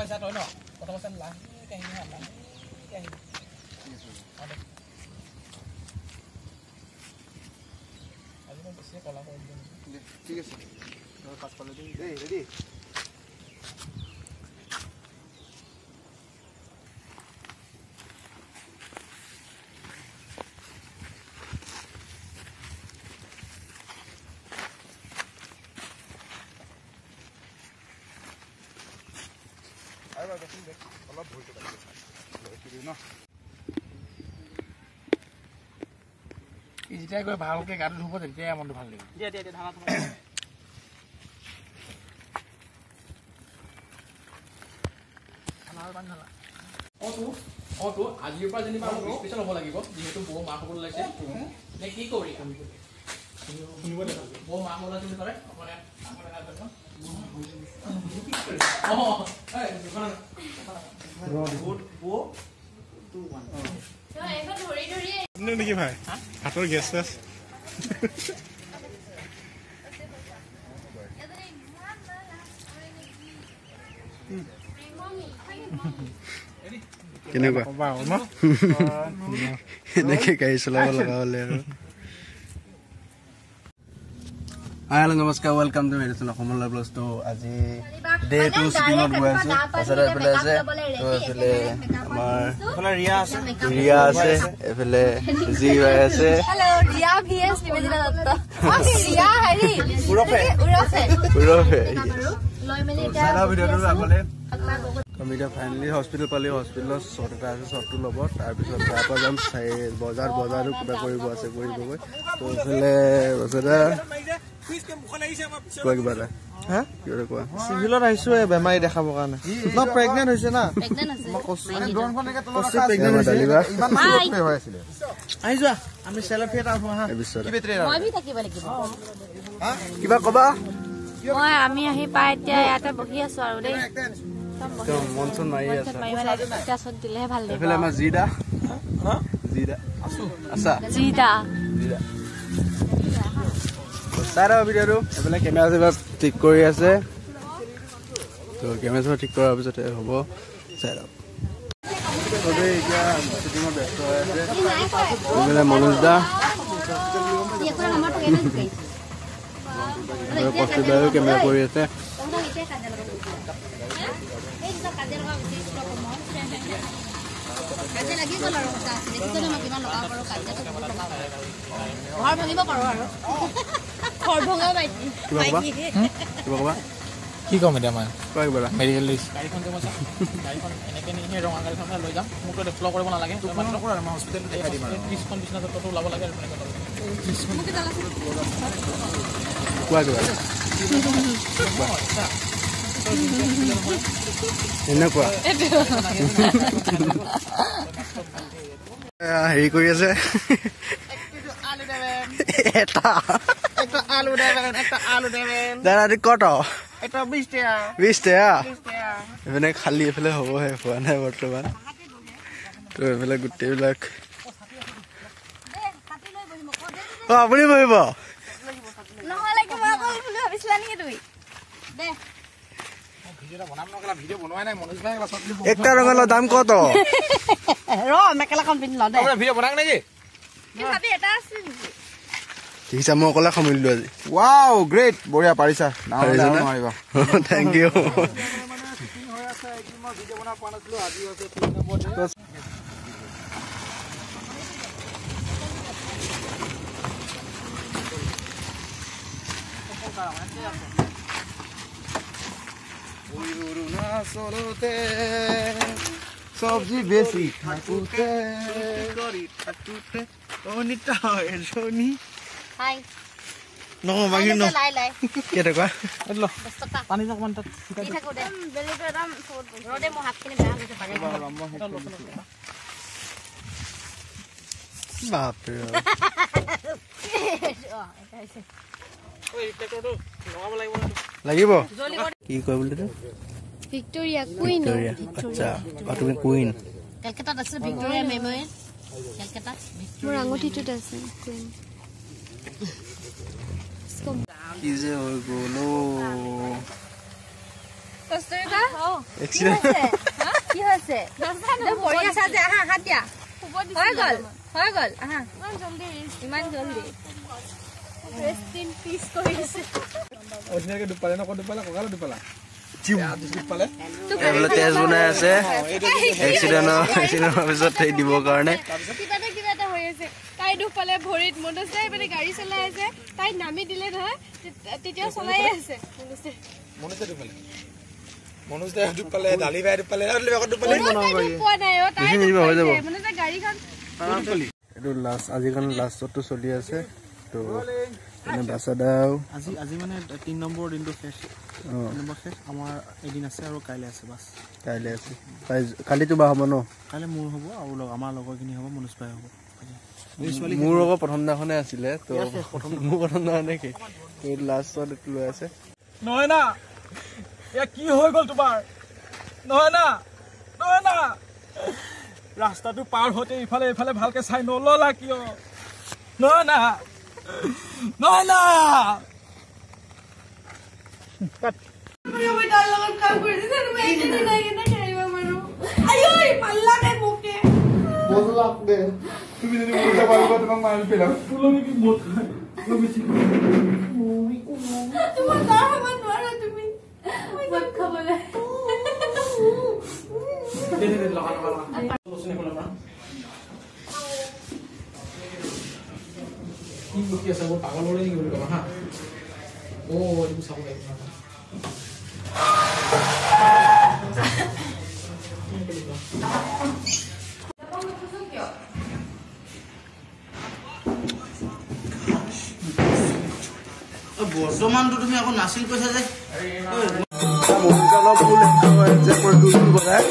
পইচা তই ন কথা পইচা লাহ কাহিনী হালা কাহিনী আজি মই বেছি কলা কৰি দিম ঠিক আছে তই পাঁচ পালে দিম দেই ৰেডি অলপ ভুলটো কাটিছে ন যেতিয়া গৈ ভালকে গাটো ধুব তেতিয়া মনটো ভাল লাগিব দিয়া দিয়া ধাৰা তো আজিৰ পৰা যেনিবা স্পেচিয়েল হ'ব লাগিব যিহেতু বৌ মাক হ'ব লাগিছে নে কি কৰি শুনিব লাগিব বৌ মাক হ'ব লাগিছে কৰে নেকি ভাই হাতৰ গেছ চেছ কেনেকুৱা এনেকে গাড়ী চলাব লগা হ'লে আৰু হেল্ল' নমস্কাৰ ৱেলকাম টু মেডিচিন অসমৰ ব্লগছ তো আজি ডে 2 শ্বুটিঙত গৈ আছো তাৰপিছত এইফালে আছে তো এইফালে আমাৰ ৰিয়া আছে এইফালে জি ভাই আছে ৰিয়া ভিএছ নিবেদিতা দত্ত ৰিয়া হেৰি উৰফে লৈ মেলি চালা ভিডিঅ'টো আগলে কমিডিয়া ফাইনেলি হস্পিটেল পালি হস্পিটেলত শ্বট এটা আছে শ্বটটো ল'ব তাৰপিছত তাৰপৰা যাম বজাৰো কিবা কৰিব আছে কৰিবগৈ তো এইফালে বজাৰা কিবা এটা হা কিবা কোৱা চিভিলত আহিছো বেমাৰী দেখাবৰ কাৰণে ন প্ৰেগনেন্ট হৈছে না মই কৈছো প্ৰেগনেন্ট হৈ আছিলে আহি যোৱা আমি সেলফি এটা উঠো হা মই বি থাকিব লাগিব কিবা কবা মই আমি আহি পাই এতিয়া ইয়াতে বহি আছো আৰু দেই মনচুন মাৰি আছে এতিয়া চত দিলেহে ভাল লাগিব এইফালে আমাৰ জিদা আছো আছা জিদা চাই ৰহ ভিডিঅ'টো এইফালে কেমেৰা চেমেৰা ঠিক কৰি আছে তো কেমেৰা চেমেৰা ঠিক কৰাৰ পিছতে হ'ব চাই ৰহ চবেই এতিয়া শ্বুটিঙত ব্যস্ত হৈ আছে এইফালে মনোজ দা কষ্টিবায়ো কেমেৰা কৰি আছে কি কম এতিয়া মই মেডিকেল গাড়ীখন যে মই গাড়ীখন এনেকৈ নিহে ৰঙা গাড়ীখন লৈ যাম মোকতো ফ্ল' কৰিব নালাগে মই হস্পিটেলত দেখাই দিম আৰু 30খন বিচনা ততো ওলাব লাগে আৰু কোৱা কিবা এনেকুৱা হেৰি কৰি আছে দাদা কত 20 টাকা এইফালে খালি এইফালে হ'বহে হোৱা নাই বৰ্তমান তো এইফালে গোটেইবিলাক আপুনি বহিব একটা ৰঙালাও দাম কত মেখেলাখন পিন্ধি ল দে দেখিছা মই অকলে সামৰিলো আজি ৱাও গ্ৰেট বঢ়িয়া পাৰিছা থেংক ইউ চব্জি বেছি থাকোতে পানী অকমান তাত বাপৰে লাগিব কি কয় বুলি ভিক্টোৰিয়া কুইন আচ্ছা তুমি কুইন কলকাতাত আছে ভিক্টোৰিয়া মেমৰিয়েল কলকাতাত মোৰ আঙুঠিটোত আছে কুইন কি যে হৈ গ'ল কষ্টৰিকা এক্সিডেন্ট কি হৈছে পৰি আছা যে আহা হাত দিয়া হৈ গ'ল আহা ইমান জলদি ৰেষ্ট ইন পিচ কৰিছে অধিনাকে দুপালে নক দুপালে ককালে দুপালা এবোলে তেজ বনাই আছে এক্সিডেন্টৰ পিছত দিবৰ কাৰণে কিবা এটা হৈ আছে তাই দুখ পালে ভৰিত মনোজ দাই মানে গাড়ী চলাই আছে তাই নামি দিলে নহয় তেতিয়া চলাই আছে মনোজ দাই দুপালে দালি বাই দুপালে পোৱা নাই তাই মনোজ দাই গাড়ীখন এইটো লাষ্ট আজিকালি লাষ্টতো চলি আছে তো বাছাদাও আজি মানে 3 নম্বৰ দিনটো শেষ নম্বৰ শেষ আমাৰ এদিন আছে আৰু কাইলে আছে বাস কাইলে আছে কালিতো বা হ'ব ন কাইলে মোৰ হ'ব আৰু আমাৰ লগৰখিনি হ'ব মনোজ পাই হ'ব মোৰ লগত প্ৰথম দিনাখনে আছিলে তো মোৰ প্ৰথম দিনাখনে কি তো লাষ্টত লৈ আছে নহয় না এ কি হৈ গ'ল তোমাৰ নহয় না ৰাস্তাটো পাৰ হতে ইফালে ভালকে চাই নললা কিয় নহয় না তুমি যদি উল্টা পারবা তোমাক মারি পেলাম তুমি কি মত তোমাৰ না হ'ব নোৱাৰা তুমি মত খাবলে দে লগা বসনে কোলা কি বুকি আছে গো পাগল হলে কি বলবা হা ও এটু সাবো বৰ্তমানটো তুমি আকৌ নাছিল কৈছা যে অলপ ফুল যে দুল বগাই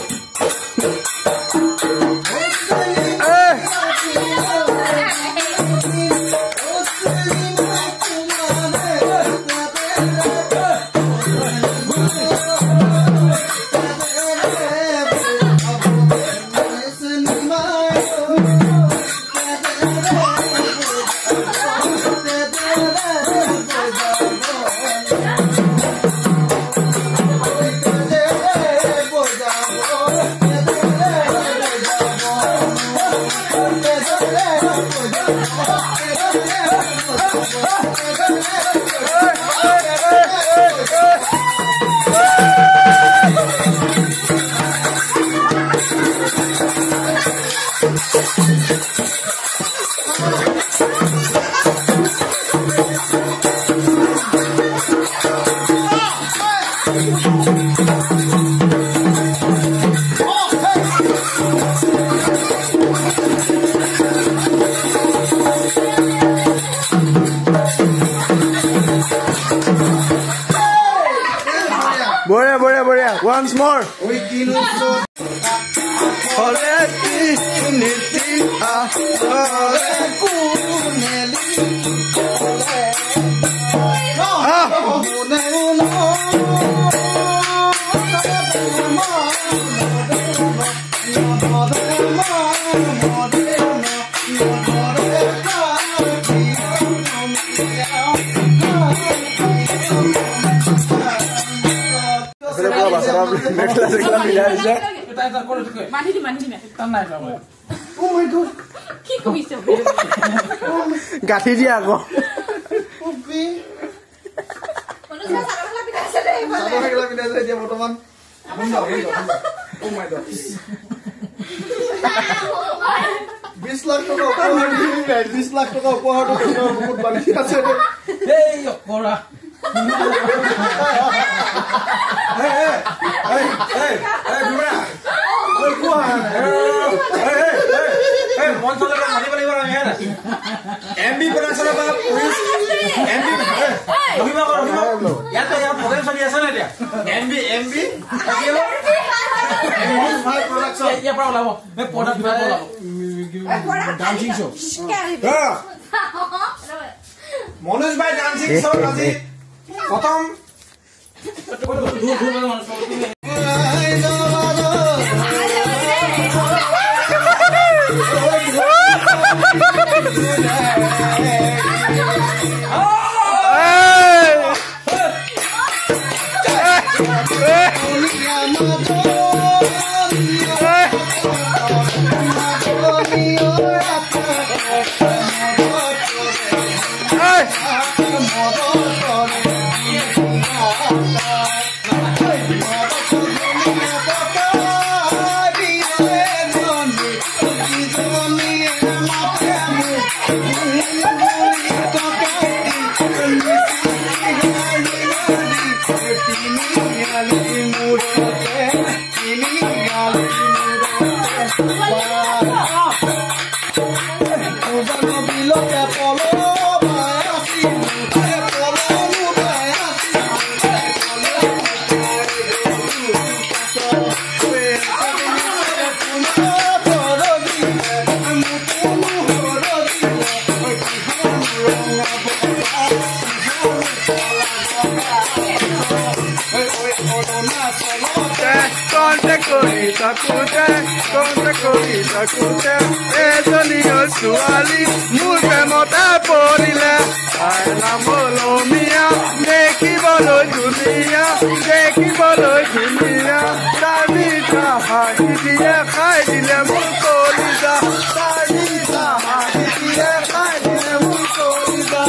Boria. Once more. ওই কিলো গাঠি দিয়া আকৌ বৰ্তমান 20 লাখ টকা উপহাৰ 20 লাখ টকা উপহাৰ বহুত বাকি আছে এই অকৰা এমবি প্ৰডাকচনৰ পৰা পুলিচ এমবি ইয়াত প্ৰগ্ৰেম চলি আছে না এতিয়া এমবি প্ৰডাকচন ইয়াৰ পৰা ওলাব প্ৰডাক্ট ওলাব ডান্সিং শ্ব' মনোজ ভাই ডান্সিং শ্ব' আজি প্ৰথম Hey! ছোৱালী মোৰ প্ৰেমতে পৰিলে তাইৰ নাম লমিয়া দেখিবলৈ ধুনীয়া তাৰ মিঠা হাঁহি দিয়ে খাই দিলে মোৰ কলিজা তাৰ মিঠা হাঁহি দিয়ে খাই দিলে মোৰ কলিজা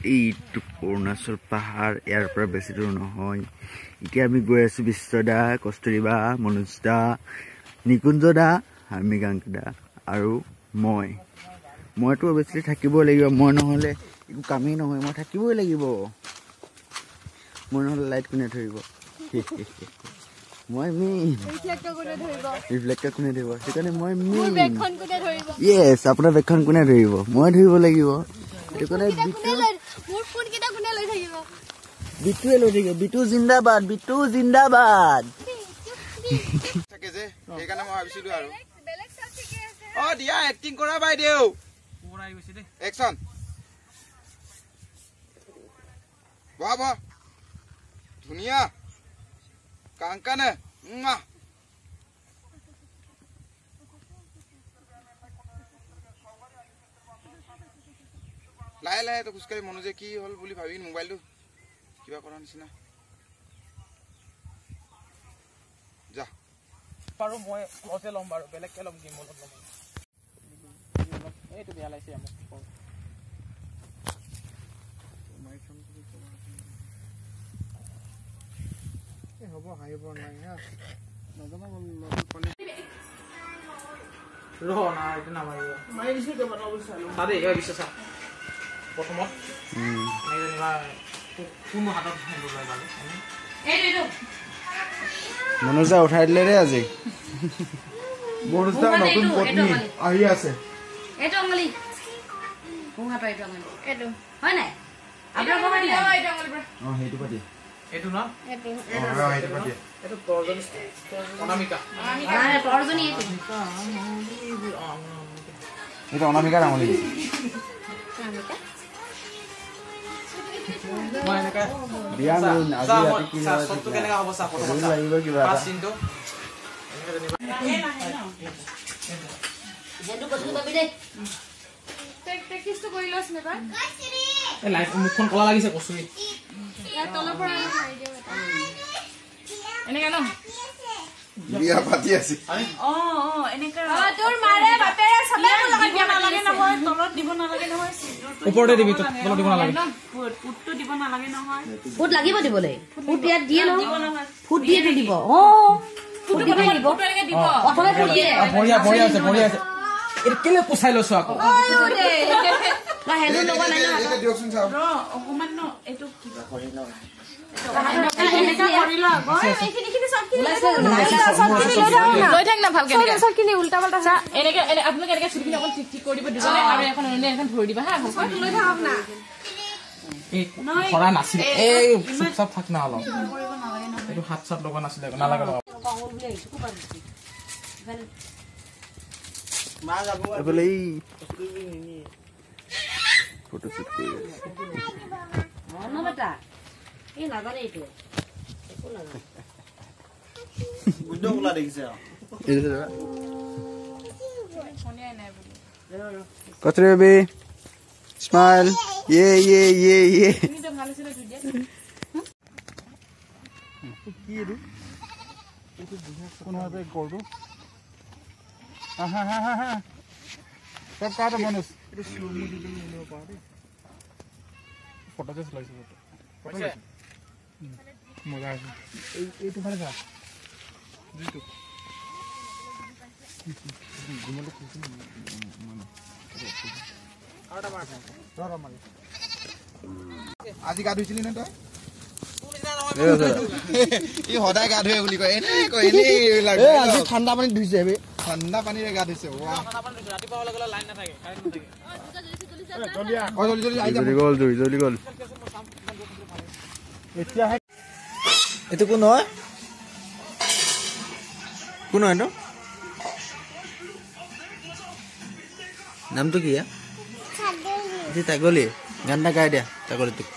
এইটো অৰুণাচল পাহাৰ ইয়াৰ পৰা বেছি দূৰ নহয় এতিয়া আমি গৈ আছো বিশ্বদা কস্তুৰীবা মনোজ দা নিকুঞ্জ দা মৃগাংক দা আৰু মইতো অৱশ্যে থাকিবই লাগিব মই নহ'লে একো কামেই নহয় মই থাকিবই লাগিব মই নহ'লে লাইট কোনে ধৰিব মই ৰিফ্লেক্টৰ কোনে ধৰিব সেইকাৰণে মই য়েছ আপোনাৰ বেগখন কোনে ধৰিব মই ধৰিব লাগিব সেইটো কাৰণে বিটুৱে লৈ থাকিব বিটু জিন্দাবাদ থাকে যে সেইকাৰণে মই ভাবিছিলো আৰু দিয়া এক্টিং কৰা বাইদেউ একচন বাহ ধুনীয়া কাংকানে লাহে লাহে তো খোজকাঢ়ি মনোজে কি হল বুলি ভাবি মোবাইলটো কিবা কৰা নিচিনা যা পাৰো মই ঘৰতে ল'ম বাৰু বেলেগকে ল'ম কি মলত ল'ম এইটো বেয়া লাগিছে আমাক হ'ব হাঁহিব নাই হা ৰহ না এইটো নামাৰিব মাৰি দিছো চাৰি বিশ্বাস প্ৰথমত কোনো হাতত মনোজা উঠাই দিলে ৰে আজি মনোজা নতুন পত্নী আহি আছে এইটো অংগলি কোহাটো এইটো হয় নাই আপোনাৰ কোহাই নাই সেইটো পাতি এইটো না এইটো পাতি এইটো তৰ্জনী অনামিকা তৰ্জনী এইটো অনামিকা ডাঙলি মই এনেকা দিয়া আজি ৰাতি কি সবটো কেনেকা হ'ব চা প্ৰথমত লাগিব কিবা পাঁচ চিনটো যেটো কথা কবি দে প্ৰেক্টিছটো কৰি লছ নেবা এই লাইট মুখখন কলা লাগিছে কচুই ইয়াৰ তলৰ পৰা মাৰি দিও এনেকা ন বিয়া পাতি আছে এনেকা তোৰ মাৰে বাপেৰে সবে লগাই দিয়া নালাগে নহয় তলত দিব নালাগে নহয় ওপৰতে দিবি তলত দিব নালাগে ফুটটো দিব নালাগে নহয় ফুট লাগিব দিবলে ফুট ইয়াত দিয়ে ন ফুট দিয়ে দিব ফুট দিব লাগিব অথবা ফুট দিয়ে বঢ়িয়া আছে এটা কেলে পুছাই লৈছো আকৌ না হেলু লগা নাই না এটা দিয়কচোন চাওক অকমান ন এটো কিবা কৰি ল এনেকা কৰি ল আকৌ এইখিনি সব কি লৈ থাক না ভালকে এনেকা সব কিনি উল্টা পাল্টা চা এনেকা আপোনাক এনেকা চুৰিখিনি অকল ঠিক কৰি দিব দিবলে আৰু এখন অন্য এখন ধৰি দিবা হা ভালকে লৈ থাক না এই খৰা নাছিল এই চুপচাপ থাক না অলপ এইটো হাত চাত লগা নাছিলে নালাগে লগা এইফালে এই ফটোশ্বুট কৰি এটা এই নাজানে এইটো একো নাজানে বুদ্ধ ওলা দেখিছে আৰু Kotri baby. Smile. Yeah, yeah, yeah, yeah. কোন হবে গরু হা হা হা হা সব কাটা বনস এটা স্লো মুভি দিলে নিও পারে ফটো জাস্ট লাইছে ফটো মজা আছে এইটো ভালে যা দিটো ঘুমলে কিছু মানে আটা মার ধরো মানে আজি গা ধুইছিলি নে তই ই সদায় গা ধুৱে বুলি কয় এনেই কয় এনেই এইবিলাক আজি ঠাণ্ডা পানী ধুইছে বে ঠাণ্ডা পানীৰে গা ধুইছে ৱাহ ৰাতিপুৱা হলে গলে লাইন নাথাকে কাৰেন্ট নাথাকে জলদি আহি Jolly goal, jolly goal. এতিয়া এইটো কোন হয় কোন হয় এইটো নামটো কি ছাগলী গান এটা গাই দিয়া ছাগলীটোক